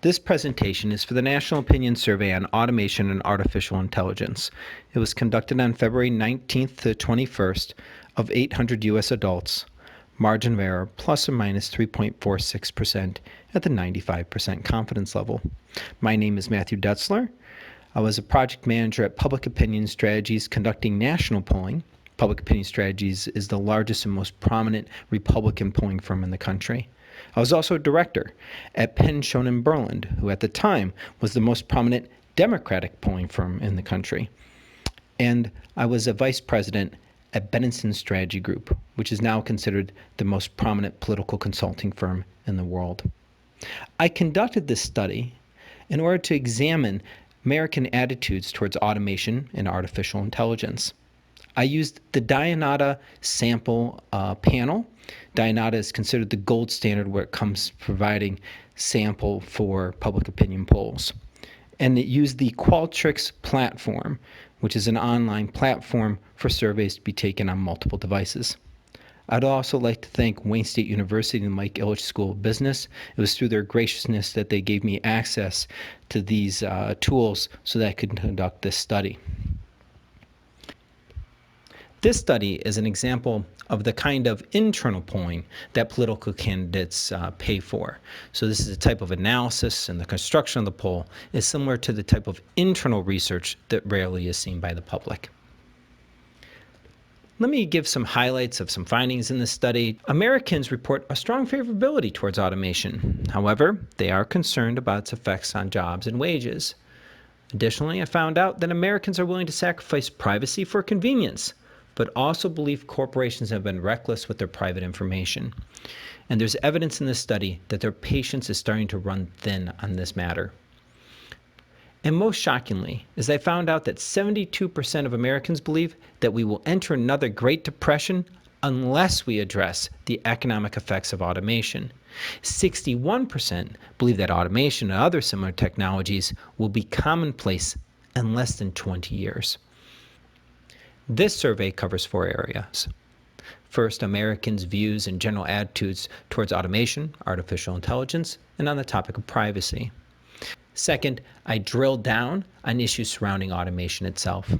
This presentation is for the National Opinion Survey on Automation and Artificial Intelligence. It was conducted on February 19th to 21st of 800 U.S. adults. Margin of error plus or minus 3.46% at the 95% confidence level. My name is Matthew Detzler. I was a project manager at Public Opinion Strategies conducting national polling. Public Opinion Strategies is the largest and most prominent Republican polling firm in the country. I was also a director at Penn, Schoen & Berland, who at the time was the most prominent Democratic polling firm in the country. And I was a vice president at Benenson Strategy Group, which is now considered the most prominent political consulting firm in the world. I conducted this study in order to examine American attitudes towards automation and artificial intelligence. I used the Dionata sample panel. Dionata is considered the gold standard where it comes to providing sample for public opinion polls. And it used the Qualtrics platform, which is an online platform for surveys to be taken on multiple devices. I'd also like to thank Wayne State University and the Mike Ilitch School of Business. It was through their graciousness that they gave me access to these tools so that I could conduct this study. This study is an example of the kind of internal polling that political candidates pay for. So this is a type of analysis, and the construction of the poll is similar to the type of internal research that rarely is seen by the public. Let me give some highlights of some findings in this study. Americans report a strong favorability towards automation. However, they are concerned about its effects on jobs and wages. Additionally, I found out that Americans are willing to sacrifice privacy for convenience, but also believe corporations have been reckless with their private information. And there's evidence in this study that their patience is starting to run thin on this matter. And most shockingly is I found out that 72% of Americans believe that we will enter another Great Depression unless we address the economic effects of automation. 61% believe that automation and other similar technologies will be commonplace in less than 20 years. This survey covers 4 areas. First, Americans' views and general attitudes towards automation, artificial intelligence, and on the topic of privacy. Second, I drilled down on issues surrounding automation itself.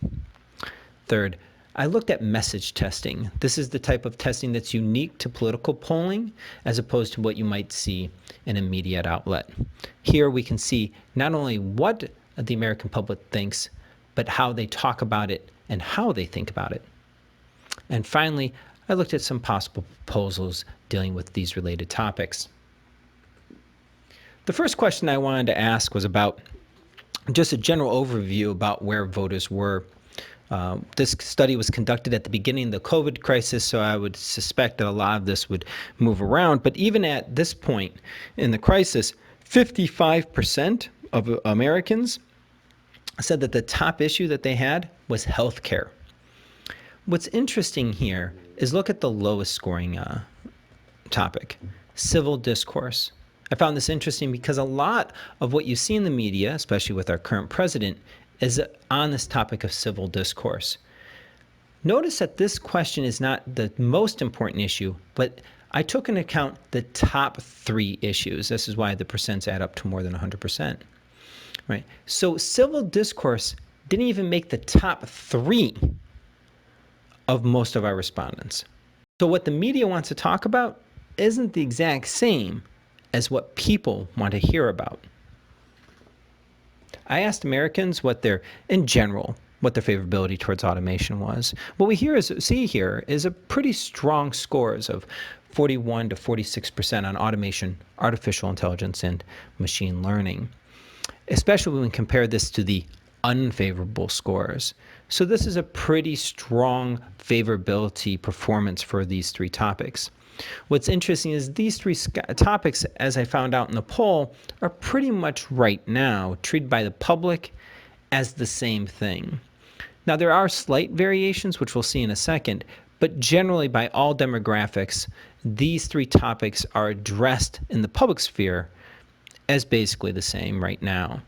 Third, I looked at message testing. This is the type of testing that's unique to political polling as opposed to what you might see in a media outlet. Here we can see not only what the American public thinks, but how they talk about it and how they think about it. And finally, I looked at some possible proposals dealing with these related topics. The first question I wanted to ask was about just a general overview about where voters were. This study was conducted at the beginning of the COVID crisis, so I would suspect that a lot of this would move around. But even at this point in the crisis, 55% of Americans said that the top issue that they had was health care. What's interesting here is look at the lowest scoring topic, civil discourse. I found this interesting because a lot of what you see in the media, especially with our current president, is on this topic of civil discourse. Notice that this question is not the most important issue, but I took into account the top 3 issues. This is why the percents add up to more than 100%. Right? So civil discourse didn't even make the top 3 of most of our respondents. So what the media wants to talk about isn't the exact same as what people want to hear about. I asked Americans in general, what their favorability towards automation was. What we see here is a pretty strong scores of 41 to 46% on automation, artificial intelligence, and machine learning, especially when we compare this to the unfavorable scores. So this is a pretty strong favorability performance for these 3 topics. What's interesting is these 3 topics, as I found out in the poll, are pretty much right now treated by the public as the same thing. Now, there are slight variations, which we'll see in a second, but generally by all demographics, these 3 topics are addressed in the public sphere as basically the same right now.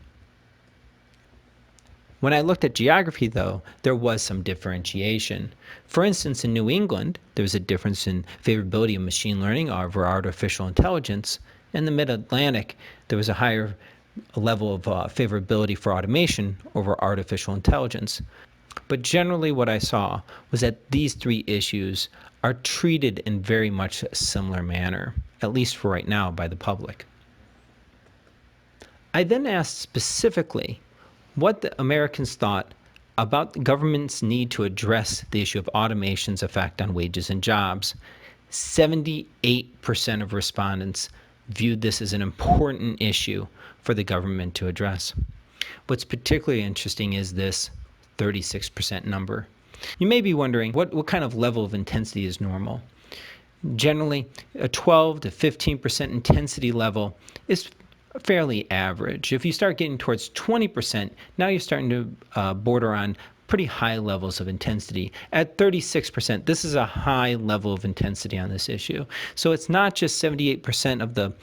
When I looked at geography, though, there was some differentiation. For instance, in New England, there was a difference in favorability of machine learning over artificial intelligence. In the Mid-Atlantic, there was a higher a level of favorability for automation over artificial intelligence. But generally what I saw was that these three issues are treated in very much a similar manner, at least for right now, by the public. I then asked specifically what the Americans thought about the government's need to address the issue of automation's effect on wages and jobs. 78% of respondents viewed this as an important issue for the government to address. What's particularly interesting is this 36% number. You may be wondering what kind of level of intensity is normal. Generally, a 12 to 15% intensity level is fairly average. If you start getting towards 20%, now you're starting to border on pretty high levels of intensity. At 36%, this is a high level of intensity on this issue. So it's not just 78% of the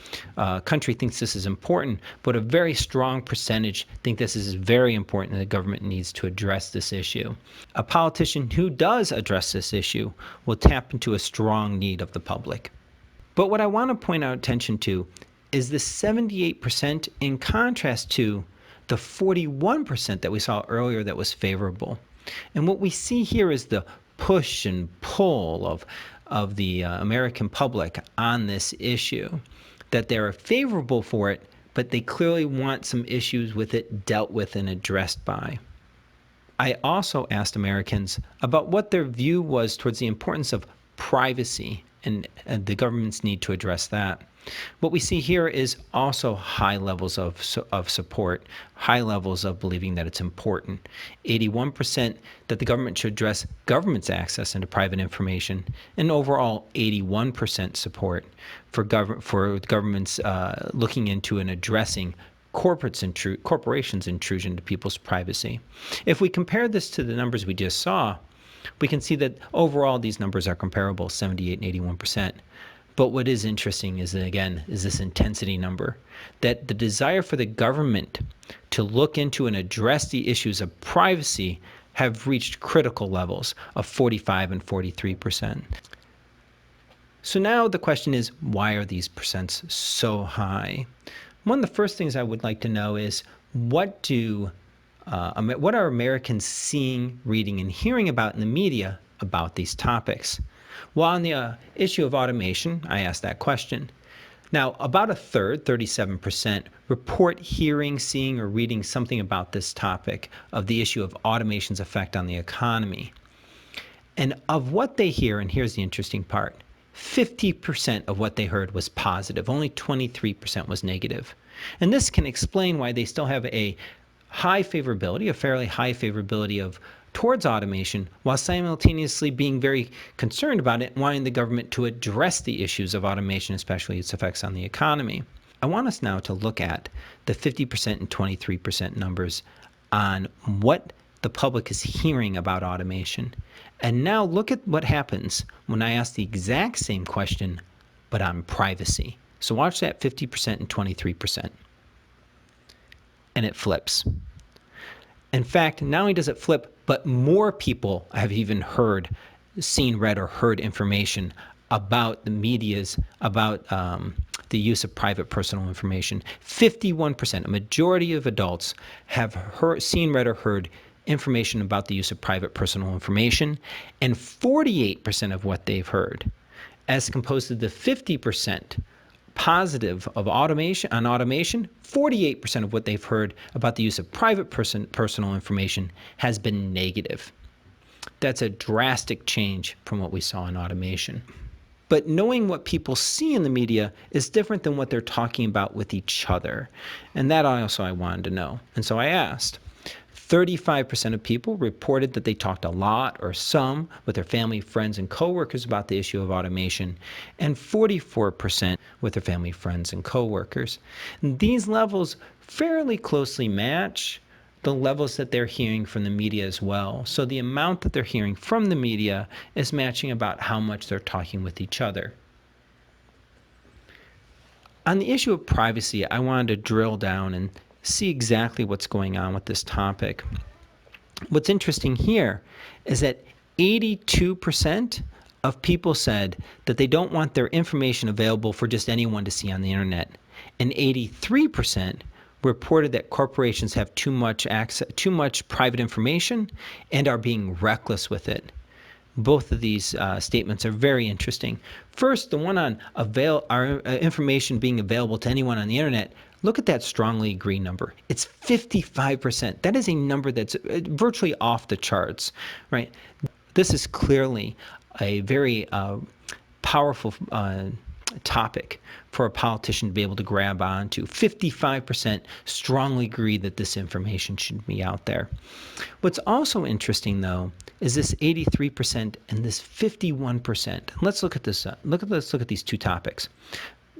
country thinks this is important, but a very strong percentage think this is very important and the government needs to address this issue. A politician who does address this issue will tap into a strong need of the public. But what I want to point out attention to is the 78% in contrast to the 41% that we saw earlier that was favorable. And what we see here is the push and pull of the American public on this issue, that they're favorable for it, but they clearly want some issues with it dealt with and addressed by. I also asked Americans about what their view was towards the importance of privacy and the government's need to address that. What we see here is also high levels of support, high levels of believing that it's important. 81% that the government should address government's access into private information, and overall 81% support for governments looking into and addressing corporations' intrusion into people's privacy. If we compare this to the numbers we just saw, we can see that overall these numbers are comparable, 78 and 81%. But what is interesting is, again, is this intensity number, that the desire for the government to look into and address the issues of privacy have reached critical levels of 45 and 43%. So now the question is, why are these percents so high? One of the first things I would like to know is, what are Americans seeing, reading, and hearing about in the media about these topics? Well, on the issue of automation, I asked that question. Now, about a third, 37%, report hearing, seeing, or reading something about this topic of the issue of automation's effect on the economy. And of what they hear, and here's the interesting part, 50% of what they heard was positive. Only 23% was negative. And this can explain why they still have a high favorability, a fairly high favorability towards automation, while simultaneously being very concerned about it, wanting the government to address the issues of automation, especially its effects on the economy. I want us now to look at the 50% and 23% numbers on what the public is hearing about automation. And now look at what happens when I ask the exact same question, but on privacy. So watch that 50% and 23%. And it flips. In fact, not only does it flip, but more people have even seen, read, or heard information about the media's, about the use of private personal information. 51%, a majority of adults have seen, read, or heard information about the use of private personal information, and 48% of what they've heard, as composed to the 50% positive of automation, 48% of what they've heard about the use of private personal information has been negative. That's a drastic change from what we saw in automation. But knowing what people see in the media is different than what they're talking about with each other. And that also I wanted to know. And so I asked. 35% of people reported that they talked a lot or some with their family, friends, and coworkers about the issue of automation, and 44% with their family, friends, and coworkers. And these levels fairly closely match the levels that they're hearing from the media as well. So the amount that they're hearing from the media is matching about how much they're talking with each other. On the issue of privacy, I wanted to drill down and see exactly what's going on with this topic. What's interesting here is that 82% of people said that they don't want their information available for just anyone to see on the internet, and 83% reported that corporations have too much private information and are being reckless with it. Both of these statements are very interesting. First, the one on our information being available to anyone on the internet. Look at that strongly agree number. It's 55%. That is a number that's virtually off the charts, right? This is clearly a very powerful topic for a politician to be able to grab onto. 55% strongly agree that this information should be out there. What's also interesting, though, is this 83% and this 51%. Let's look at this. Let's look at these two topics.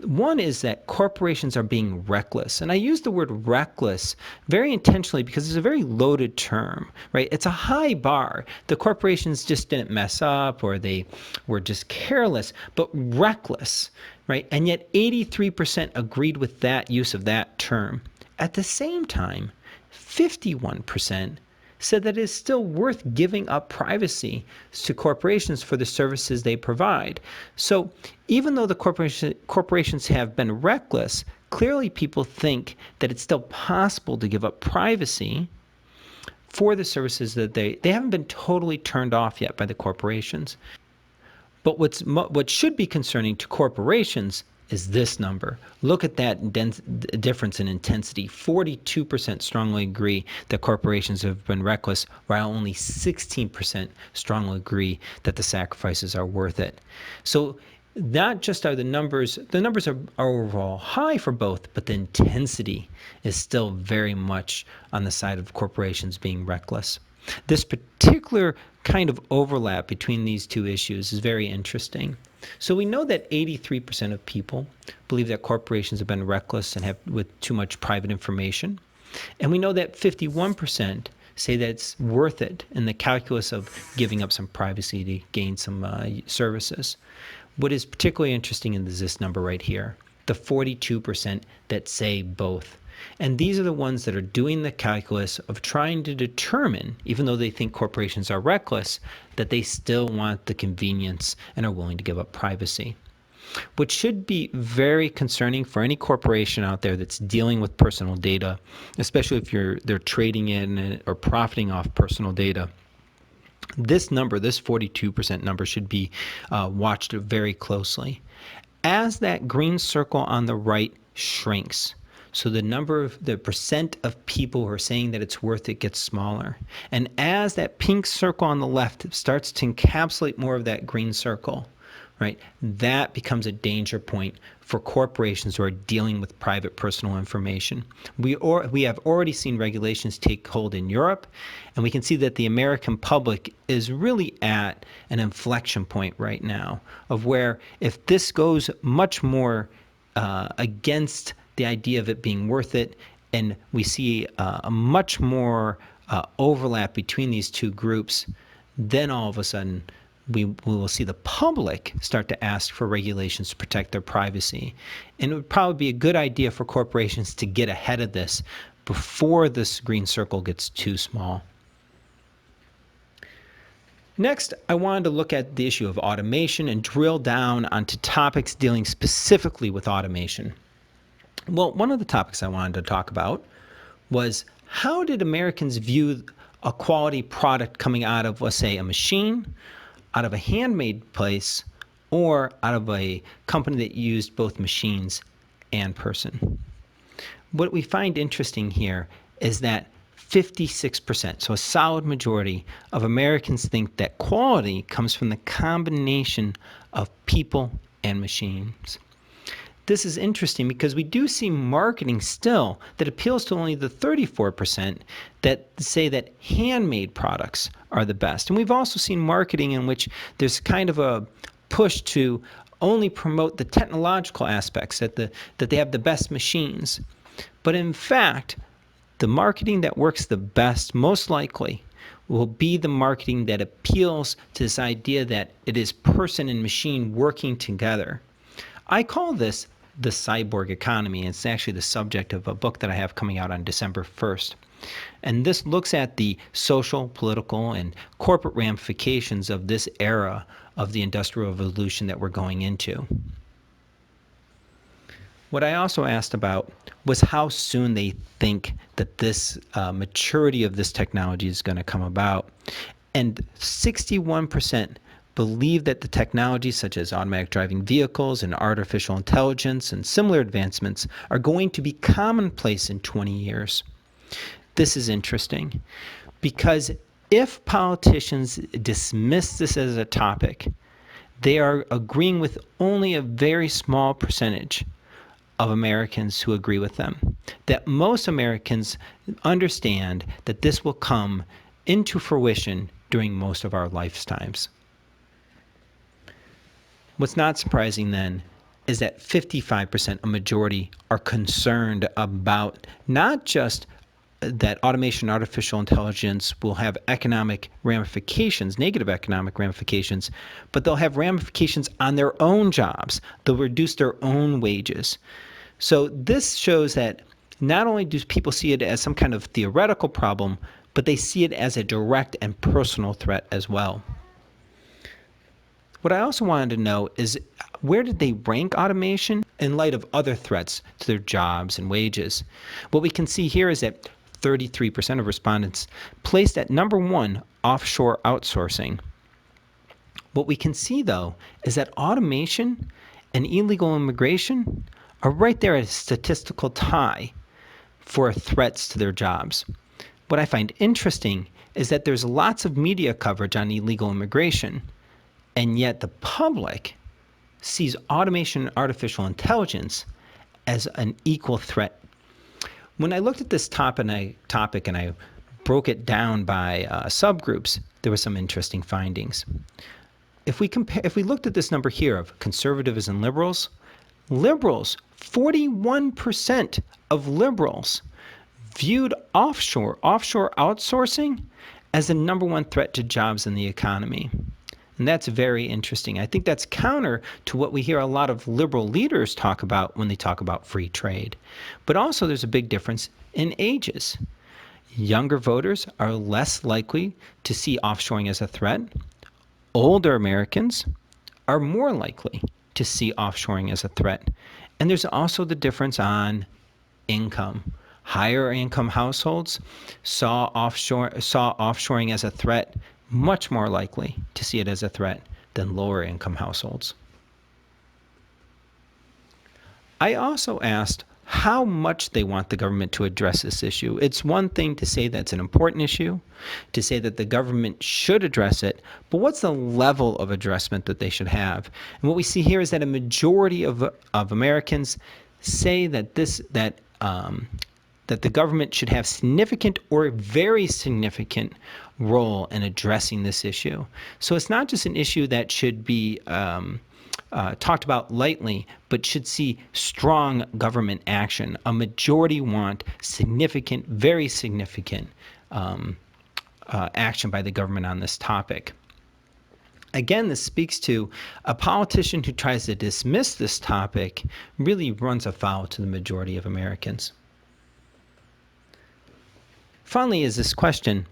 One is that corporations are being reckless. And I use the word reckless very intentionally because it's a very loaded term, right? It's a high bar. The corporations just didn't mess up or they were just careless, but reckless, right? And yet 83% agreed with that use of that term. At the same time, 51% said that it is still worth giving up privacy to corporations for the services they provide. So even though the corporations have been reckless, clearly people think that it's still possible to give up privacy for the services that they haven't been totally turned off yet by the corporations. But what should be concerning to corporations is this number. Look at that difference in intensity. 42% strongly agree that corporations have been reckless, while only 16% strongly agree that the sacrifices are worth it. So not just are the numbers are overall high for both, but the intensity is still very much on the side of corporations being reckless. This particular kind of overlap between these two issues is very interesting. So we know that 83% of people believe that corporations have been reckless and have with too much private information. And we know that 51% say that it's worth it in the calculus of giving up some privacy to gain some services. What is particularly interesting is this number right here, the 42% that say both. And these are the ones that are doing the calculus of trying to determine, even though they think corporations are reckless, that they still want the convenience and are willing to give up privacy. What should be very concerning for any corporation out there that's dealing with personal data, especially if they're trading in it or profiting off personal data, this number, this 42% number, should be watched very closely. As that green circle on the right shrinks, so the percent of people who are saying that it's worth it gets smaller. And as that pink circle on the left starts to encapsulate more of that green circle, right, that becomes a danger point for corporations who are dealing with private personal information. We have already seen regulations take hold in Europe, and we can see that the American public is really at an inflection point right now of where if this goes much more against the idea of it being worth it, and we see a much more overlap between these two groups, then all of a sudden we will see the public start to ask for regulations to protect their privacy. And it would probably be a good idea for corporations to get ahead of this before this green circle gets too small. Next, I wanted to look at the issue of automation and drill down onto topics dealing specifically with automation. Well, one of the topics I wanted to talk about was how did Americans view a quality product coming out of, let's say, a machine, out of a handmade place, or out of a company that used both machines and person. What we find interesting here is that 56%, so a solid majority of Americans think that quality comes from the combination of people and machines. This is interesting because we do see marketing still that appeals to only the 34% that say that handmade products are the best. And we've also seen marketing in which there's kind of a push to only promote the technological aspects, that they have the best machines. But in fact, the marketing that works the best, most likely, will be the marketing that appeals to this idea that it is person and machine working together. I call this the cyborg economy. It's actually the subject of a book that I have coming out on December 1st. And this looks at the social, political, and corporate ramifications of this era of the Industrial Revolution that we're going into. What I also asked about was how soon they think that this maturity of this technology is going to come about. And 61% believe that the technologies such as automatic driving vehicles and artificial intelligence and similar advancements are going to be commonplace in 20 years. This is interesting because if politicians dismiss this as a topic, they are agreeing with only a very small percentage of Americans who agree with them. That most Americans understand that this will come into fruition during most of our lifetimes. What's not surprising then is that 55%, a majority, are concerned about not just that automation and artificial intelligence will have economic ramifications, negative economic ramifications, but they'll have ramifications on their own jobs. They'll reduce their own wages. So this shows that not only do people see it as some kind of theoretical problem, but they see it as a direct and personal threat as well. What I also wanted to know is where did they rank automation in light of other threats to their jobs and wages? What we can see here is that 33% of respondents placed at number 1 offshore outsourcing. What we can see, though, is that automation and illegal immigration are right there at a statistical tie for threats to their jobs. What I find interesting is that there's lots of media coverage on illegal immigration, and yet the public sees automation and artificial intelligence as an equal threat. When I looked at this topic and I broke it down by subgroups, there were some interesting findings. If we looked at this number here of conservatives and liberals, 41% of liberals viewed offshore outsourcing as the number 1 threat to jobs in the economy. And that's very interesting. I think that's counter to what we hear a lot of liberal leaders talk about when they talk about free trade. But also there's a big difference in ages. Younger voters are less likely to see offshoring as a threat. Older Americans are more likely to see offshoring as a threat. And there's also the difference on income. Higher income households saw offshoring as a threat, much more likely to see it as a threat than lower income households. I also asked how much they want the government to address this issue. It's one thing to say that's an important issue, to say that the government should address it, but what's the level of addressment that they should have? And what we see here is that a majority of Americans say that that the government should have significant or very significant role in addressing this issue. So it's not just an issue that should be talked about lightly, but should see strong government action. A majority want significant, very significant action by the government on this topic. Again, this speaks to a politician who tries to dismiss this topic really runs afoul to the majority of Americans. Finally is this question,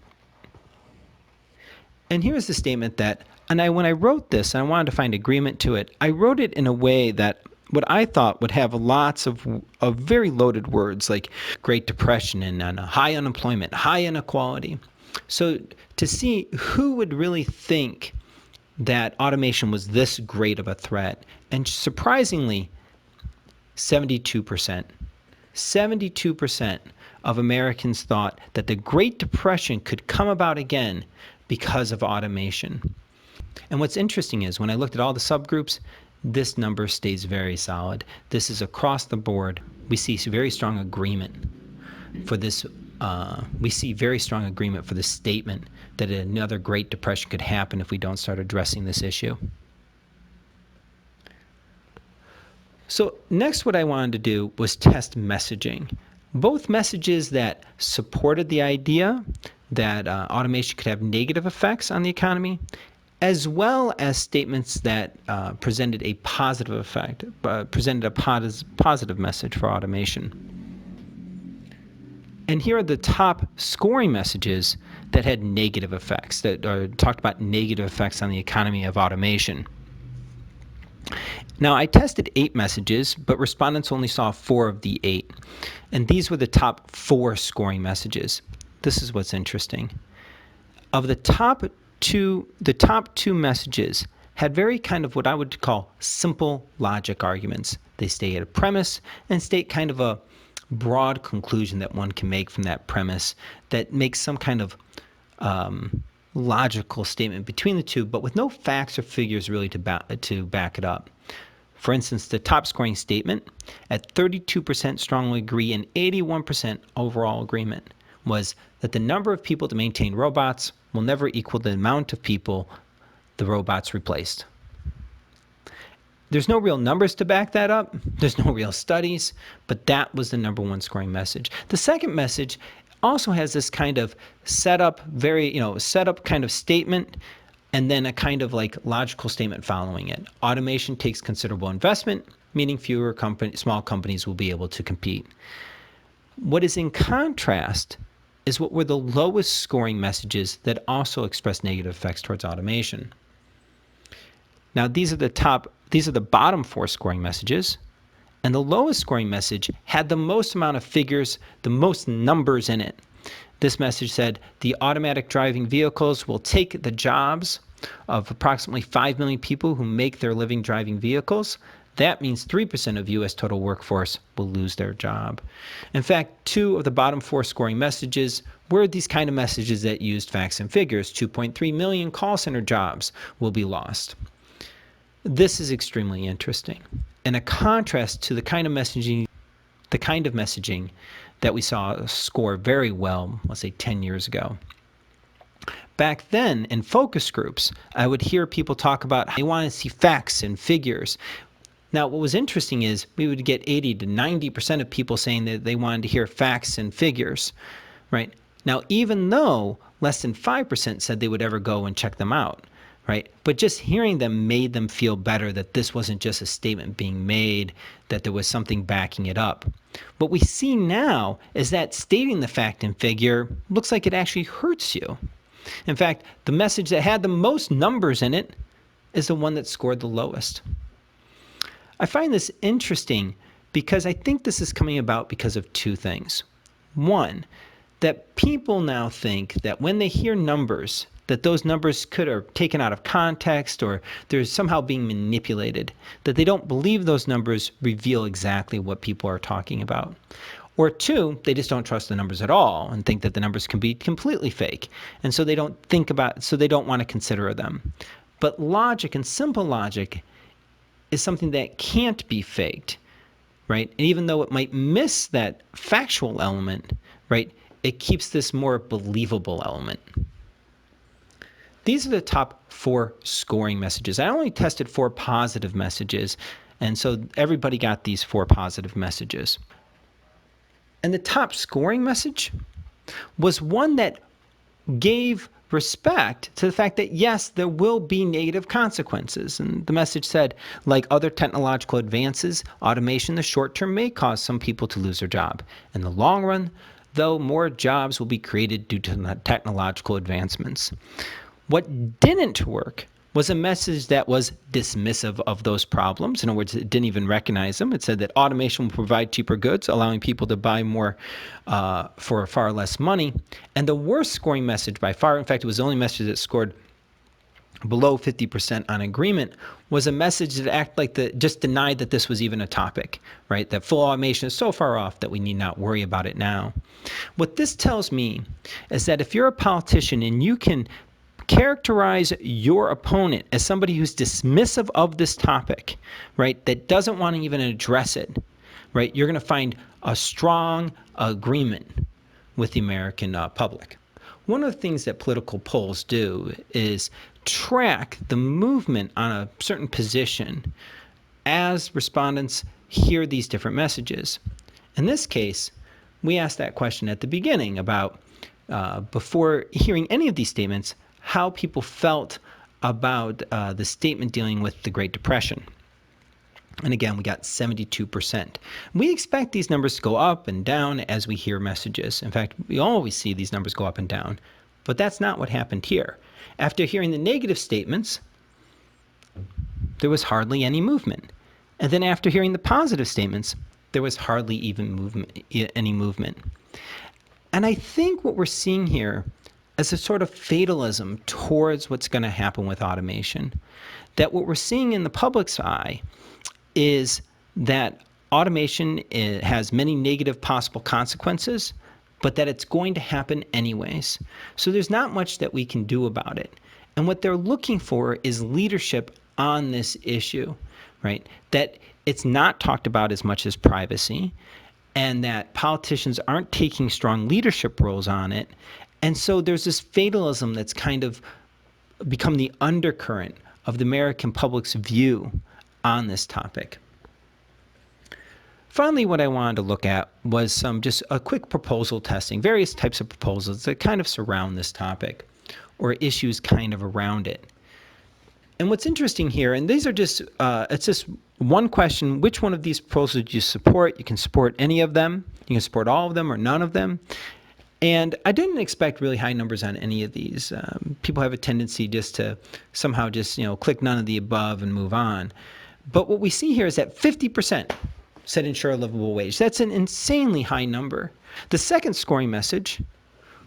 and here's the statement that, when I wrote this, and I wanted to find agreement to it, I wrote it in a way that what I thought would have lots of very loaded words like Great Depression and high unemployment, high inequality. So to see who would really think that automation was this great of a threat, and surprisingly, 72%. 72% of Americans thought that the Great Depression could come about again because of automation. And what's interesting is when I looked at all the subgroups, this number stays very solid. This is across the board. We see very strong agreement for this. We see very strong agreement for the statement that another Great Depression could happen if we don't start addressing this issue. So next, what I wanted to do was test messaging. Both messages that supported the idea that automation could have negative effects on the economy, as well as statements that presented a positive effect, presented a positive message for automation. And here are the top scoring messages that had negative effects, that talked about negative effects on the economy of automation. Now, I tested 8 messages, but respondents only saw 4 of the 8. And these were the top 4 scoring messages. This is what's interesting. Of the top two messages had very kind of what I would call simple logic arguments. They state a premise and state kind of a broad conclusion that one can make from that premise that makes some kind of logical statement between the two, but with no facts or figures really to back it up. For instance, the top scoring statement at 32% strongly agree and 81% overall agreement was that the number of people to maintain robots will never equal the amount of people the robots replaced. There's no real numbers to back that up. There's no real studies, but that was the number 1 scoring message. The second message also has this kind of setup kind of statement, and then a kind of like logical statement following it. Automation takes considerable investment, meaning fewer small companies will be able to compete. What is in contrast is what were the lowest scoring messages that also express negative effects towards automation. Now, these are the bottom 4 scoring messages, and the lowest scoring message had the most amount of figures, the most numbers in it. This message said the automatic driving vehicles will take the jobs of approximately 5 million people who make their living driving vehicles. That means 3% of U.S. total workforce will lose their job. In fact, 2 of the bottom 4 scoring messages were these kind of messages that used facts and figures. 2.3 million call center jobs will be lost. This is extremely interesting, and a contrast to the kind of messaging that we saw score very well, let's say 10 years ago. Back then, in focus groups, I would hear people talk about how they want to see facts and figures. Now, what was interesting is we would get 80 to 90% of people saying that they wanted to hear facts and figures, right? Now, even though less than 5% said they would ever go and check them out, right? But just hearing them made them feel better that this wasn't just a statement being made, that there was something backing it up. What we see now is that stating the fact and figure looks like it actually hurts you. In fact, the message that had the most numbers in it is the one that scored the lowest. I find this interesting because I think this is coming about because of 2 things. One, that people now think that when they hear numbers, that those numbers are taken out of context or they're somehow being manipulated, that they don't believe those numbers reveal exactly what people are talking about. Or 2, they just don't trust the numbers at all and think that the numbers can be completely fake. And so they don't want to consider them. But logic and simple logic is something that can't be faked, right? And even though it might miss that factual element, right, it keeps this more believable element. These are the top 4 scoring messages. I only tested 4 positive messages, and so everybody got these 4 positive messages. And the top scoring message was one that gave respect to the fact that, yes, there will be negative consequences. And the message said, like other technological advances, automation in the short term may cause some people to lose their job. In the long run, though, more jobs will be created due to technological advancements. What didn't work was a message that was dismissive of those problems. In other words, it didn't even recognize them. It said that automation will provide cheaper goods, allowing people to buy more for far less money. And the worst scoring message by far, in fact, it was the only message that scored below 50% on agreement, was a message that just denied that this was even a topic, right? That full automation is so far off that we need not worry about it now. What this tells me is that if you're a politician and you can characterize your opponent as somebody who's dismissive of this topic, right, that doesn't want to even address it, right, you're going to find a strong agreement with the American public. One of the things that political polls do is track the movement on a certain position as respondents hear these different messages. In this case, we asked that question at the beginning about, before hearing any of these statements, how people felt about the statement dealing with the Great Depression. And again, we got 72%. We expect these numbers to go up and down as we hear messages. In fact, we always see these numbers go up and down. But that's not what happened here. After hearing the negative statements, there was hardly any movement. And then after hearing the positive statements, there was hardly even any movement. And I think what we're seeing here is a sort of fatalism towards what's going to happen with automation. That what we're seeing in the public's eye is that automation has many negative possible consequences, but that it's going to happen anyways. So there's not much that we can do about it. And what they're looking for is leadership on this issue, right? That it's not talked about as much as privacy, and that politicians aren't taking strong leadership roles on it. And so there's this fatalism that's kind of become the undercurrent of the American public's view on this topic. Finally, what I wanted to look at was just a quick proposal testing, various types of proposals that kind of surround this topic or issues kind of around it. And what's interesting here, and these are just, it's just one question, which one of these proposals do you support? You can support any of them. You can support all of them or none of them. And I didn't expect really high numbers on any of these. People have a tendency just to somehow just, click none of the above and move on. But what we see here is that 50% said ensure a livable wage. That's an insanely high number. The second scoring message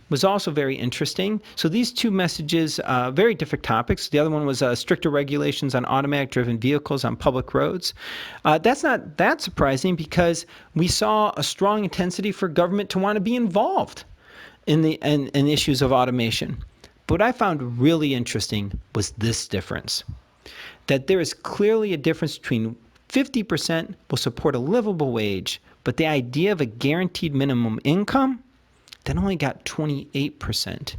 was also very interesting. So these two messages, very different topics. The other one was stricter regulations on automatic driven vehicles on public roads. That's not that surprising because we saw a strong intensity for government to want to be involved in issues of automation. But what I found really interesting was this difference, that there is clearly a difference between 50% will support a livable wage, but the idea of a guaranteed minimum income, that only got 28%.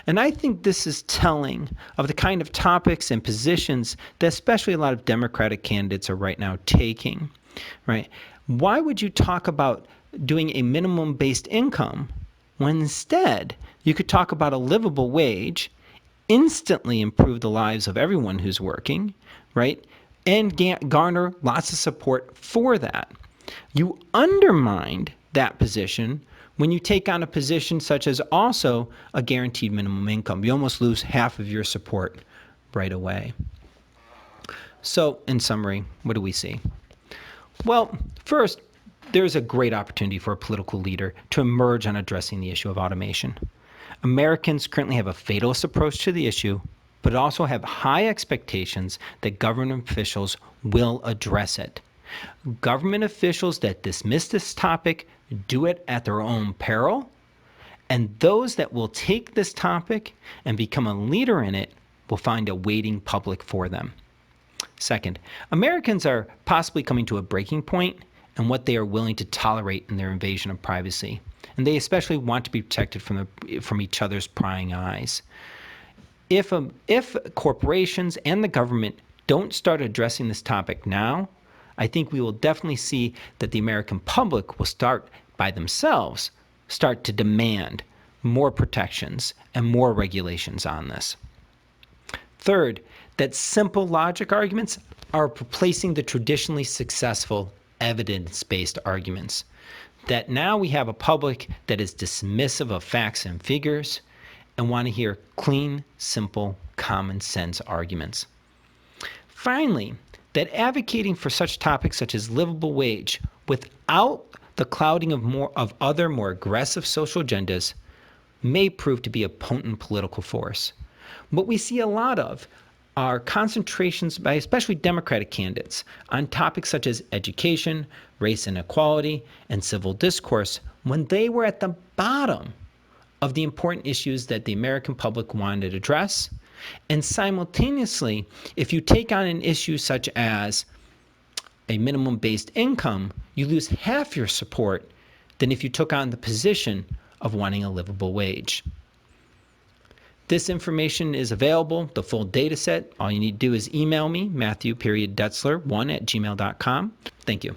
And I think this is telling of the kind of topics and positions that especially a lot of Democratic candidates are right now taking, right? Why would you talk about doing a minimum-based income when instead you could talk about a livable wage, instantly improve the lives of everyone who's working, right? And garner lots of support for that. You undermined that position when you take on a position such as also a guaranteed minimum income. You almost lose half of your support right away. So, in summary, what do we see? Well, first, there's a great opportunity for a political leader to emerge on addressing the issue of automation. Americans currently have a fatalist approach to the issue, but also have high expectations that government officials will address it. Government officials that dismiss this topic do it at their own peril, and those that will take this topic and become a leader in it will find a waiting public for them. Second, Americans are possibly coming to a breaking point in what they are willing to tolerate in their invasion of privacy, and they especially want to be protected from each other's prying eyes. If corporations and the government don't start addressing this topic now, I think we will definitely see that the American public will start by themselves start to demand more protections and more regulations on this. Third, that simple logic arguments are replacing the traditionally successful evidence-based arguments. That now we have a public that is dismissive of facts and figures and want to hear clean, simple, common sense arguments. Finally, that advocating for such topics such as livable wage without the clouding of other more aggressive social agendas may prove to be a potent political force. What we see a lot of are concentrations by especially Democratic candidates on topics such as education, race inequality, and civil discourse when they were at the bottom of the important issues that the American public wanted to address. And simultaneously, if you take on an issue such as a minimum-based income, you lose half your support than if you took on the position of wanting a livable wage. This information is available, the full data set. All you need to do is email me, Matthew.Detzler1@gmail.com. Thank you.